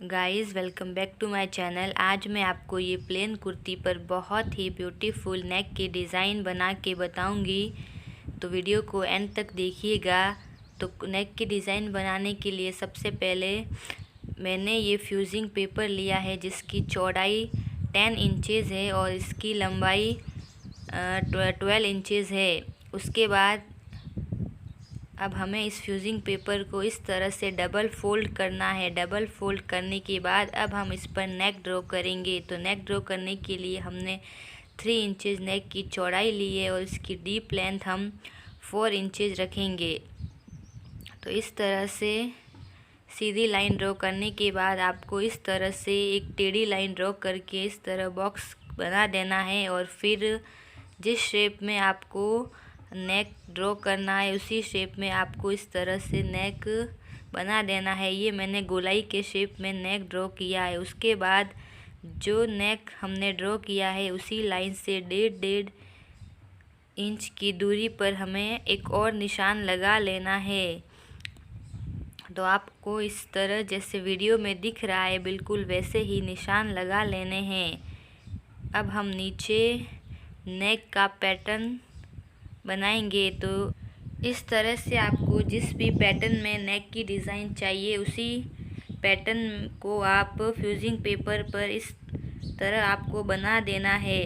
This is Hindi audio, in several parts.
Guys welcome back to my channel. आज मैं आपको ये प्लेन कुर्ती पर बहुत ही ब्यूटीफुल नेक की डिज़ाइन बना के बताऊंगी, तो वीडियो को एंड तक देखिएगा। तो नेक की डिज़ाइन बनाने के लिए सबसे पहले मैंने ये फ्यूजिंग पेपर लिया है जिसकी चौड़ाई 10 इंचेस है और इसकी लंबाई 12 इंचेस है। उसके बाद अब हमें इस फ्यूजिंग पेपर को इस तरह से डबल फोल्ड करना है। डबल फोल्ड करने के बाद अब हम इस पर नेक ड्रॉ करेंगे। तो नेक ड्रॉ करने के लिए हमने 3 इंचेस नेक की चौड़ाई ली है और इसकी डीप लेंथ हम 4 इंचेस रखेंगे। तो इस तरह से सीधी लाइन ड्रॉ करने के बाद आपको इस तरह से एक टेढ़ी लाइन ड्रॉ करके इस तरह बॉक्स बना देना है और फिर जिस शेप में आपको नेक ड्रॉ करना है उसी शेप में आपको इस तरह से नेक बना देना है। ये मैंने गोलाई के शेप में नेक ड्रॉ किया है। उसके बाद जो नेक हमने ड्रॉ किया है उसी लाइन से 1.5 इंच की दूरी पर हमें एक और निशान लगा लेना है। तो आपको इस तरह जैसे वीडियो में दिख रहा है बिल्कुल वैसे ही निशान लगा लेने हैं। अब हम नीचे नेक का पैटर्न बनाएंगे। तो इस तरह से आपको जिस भी पैटर्न में नेक की डिज़ाइन चाहिए उसी पैटर्न को आप फ्यूजिंग पेपर पर इस तरह आपको बना देना है।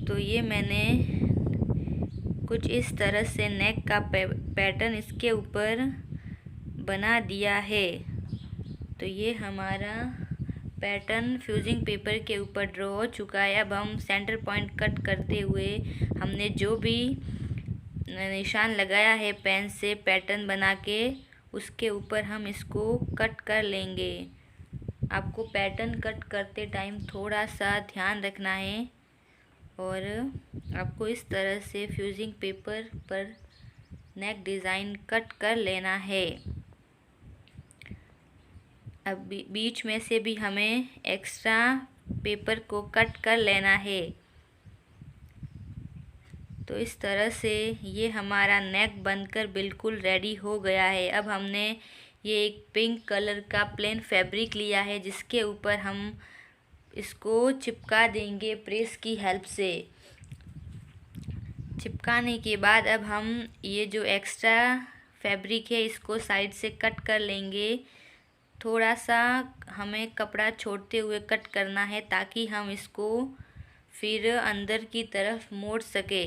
तो ये मैंने कुछ इस तरह से नेक का पैटर्न इसके ऊपर बना दिया है। तो ये हमारा पैटर्न फ्यूजिंग पेपर के ऊपर ड्रॉ हो चुका है। अब हम सेंटर पॉइंट कट करते हुए हमने जो भी निशान लगाया है पेन से पैटर्न बना के उसके ऊपर हम इसको कट कर लेंगे। आपको पैटर्न कट करते टाइम थोड़ा सा ध्यान रखना है और आपको इस तरह से फ्यूजिंग पेपर पर नेक डिज़ाइन कट कर लेना है। अब बीच में से भी हमें एक्स्ट्रा पेपर को कट कर लेना है। तो इस तरह से ये हमारा नेक बनकर बिल्कुल रेडी हो गया है। अब हमने ये एक पिंक कलर का प्लेन फैब्रिक लिया है जिसके ऊपर हम इसको चिपका देंगे प्रेस की हेल्प से। चिपकाने के बाद अब हम ये जो एक्स्ट्रा फैब्रिक है इसको साइड से कट कर लेंगे। थोड़ा सा हमें कपड़ा छोड़ते हुए कट करना है ताकि हम इसको फिर अंदर की तरफ मोड़ सके।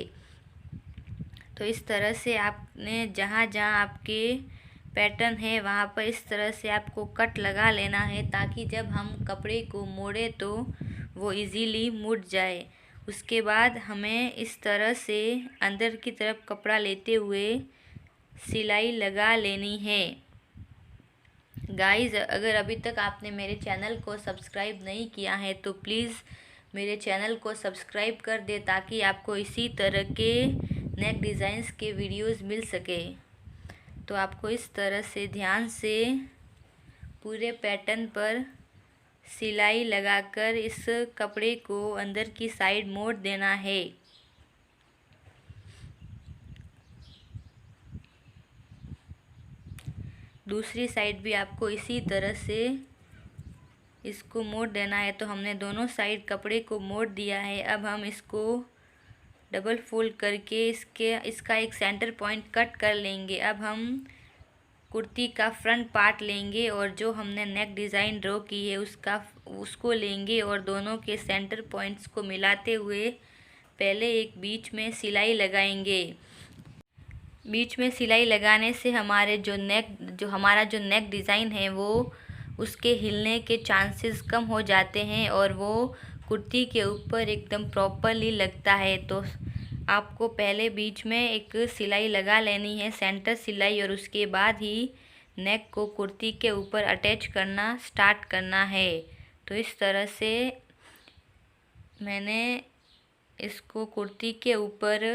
तो इस तरह से आपने जहाँ जहाँ आपके पैटर्न है वहाँ पर इस तरह से आपको कट लगा लेना है ताकि जब हम कपड़े को मोड़े तो वो इजीली मुड़ जाए। उसके बाद हमें इस तरह से अंदर की तरफ कपड़ा लेते हुए सिलाई लगा लेनी है। गाइस अगर अभी तक आपने मेरे चैनल को सब्सक्राइब नहीं किया है तो प्लीज़ मेरे चैनल को सब्सक्राइब कर दे ताकि आपको इसी तरह के नेक डिज़ाइंस के वीडियोस मिल सके। तो आपको इस तरह से ध्यान से पूरे पैटर्न पर सिलाई लगाकर इस कपड़े को अंदर की साइड मोड़ देना है। दूसरी साइड भी आपको इसी तरह से इसको मोड़ देना है। तो हमने दोनों साइड कपड़े को मोड़ दिया है। अब हम इसको डबल फोल्ड करके इसका एक सेंटर पॉइंट कट कर लेंगे। अब हम कुर्ती का फ्रंट पार्ट लेंगे और जो हमने नेक डिज़ाइन ड्रॉ की है उसको लेंगे और दोनों के सेंटर पॉइंट्स को मिलाते हुए पहले एक बीच में सिलाई लगाएंगे। बीच में सिलाई लगाने से हमारा जो नेक डिज़ाइन है वो उसके हिलने के चांसेस कम हो जाते हैं और वो कुर्ती के ऊपर एकदम प्रॉपरली लगता है। तो आपको पहले बीच में एक सिलाई लगा लेनी है, सेंटर सिलाई, और उसके बाद ही नेक को कुर्ती के ऊपर अटैच करना स्टार्ट करना है। तो इस तरह से मैंने इसको कुर्ती के ऊपर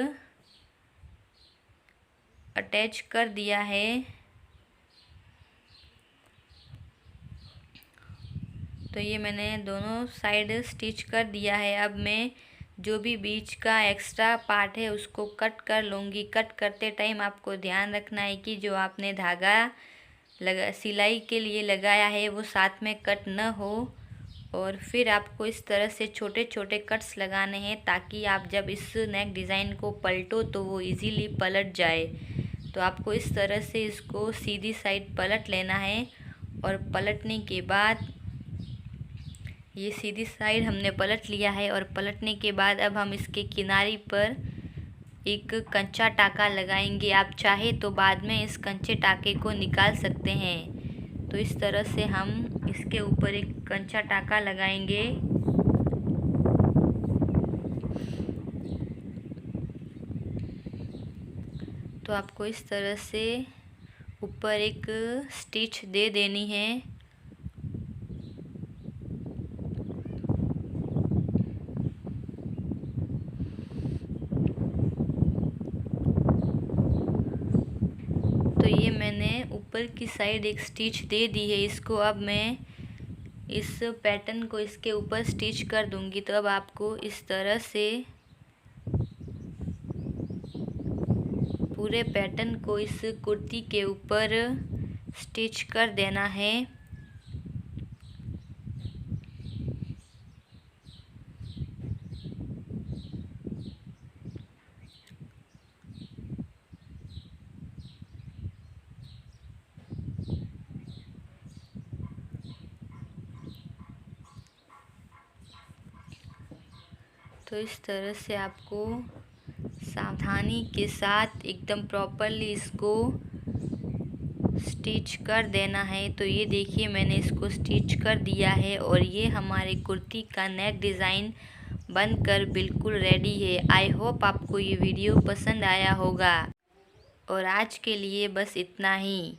अटैच कर दिया है। तो ये मैंने दोनों साइड स्टिच कर दिया है। अब मैं जो भी बीच का एक्स्ट्रा पार्ट है उसको कट कर लूँगी। कट करते टाइम आपको ध्यान रखना है कि जो आपने धागा सिलाई के लिए लगाया है वो साथ में कट न हो। और फिर आपको इस तरह से छोटे छोटे कट्स लगाने हैं ताकि आप जब इस नेक डिज़ाइन को पलटो तो वो इजीली पलट जाए। तो आपको इस तरह से इसको सीधी साइड पलट लेना है। और पलटने के बाद ये सीधी साइड हमने पलट लिया है। और पलटने के बाद अब हम इसके किनारे पर एक कंचा टाका लगाएंगे। आप चाहे तो बाद में इस कंचे टाके को निकाल सकते हैं। तो इस तरह से हम इसके ऊपर एक कंचा टाका लगाएंगे। तो आपको इस तरह से ऊपर एक स्टिच दे देनी है। तो ये मैंने ऊपर की साइड एक स्टिच दे दी है। इसको अब मैं इस पैटर्न को इसके ऊपर स्टिच कर दूंगी। तो अब आपको इस तरह से पूरे पैटर्न को इस कुर्ती के ऊपर स्टिच कर देना है। तो इस तरह से आपको सावधानी के साथ एकदम प्रॉपरली इसको स्टिच कर देना है। तो ये देखिए मैंने इसको स्टिच कर दिया है और ये हमारे कुर्ती का नेक डिज़ाइन बनकर बिल्कुल रेडी है। आई होप आपको ये वीडियो पसंद आया होगा। और आज के लिए बस इतना ही।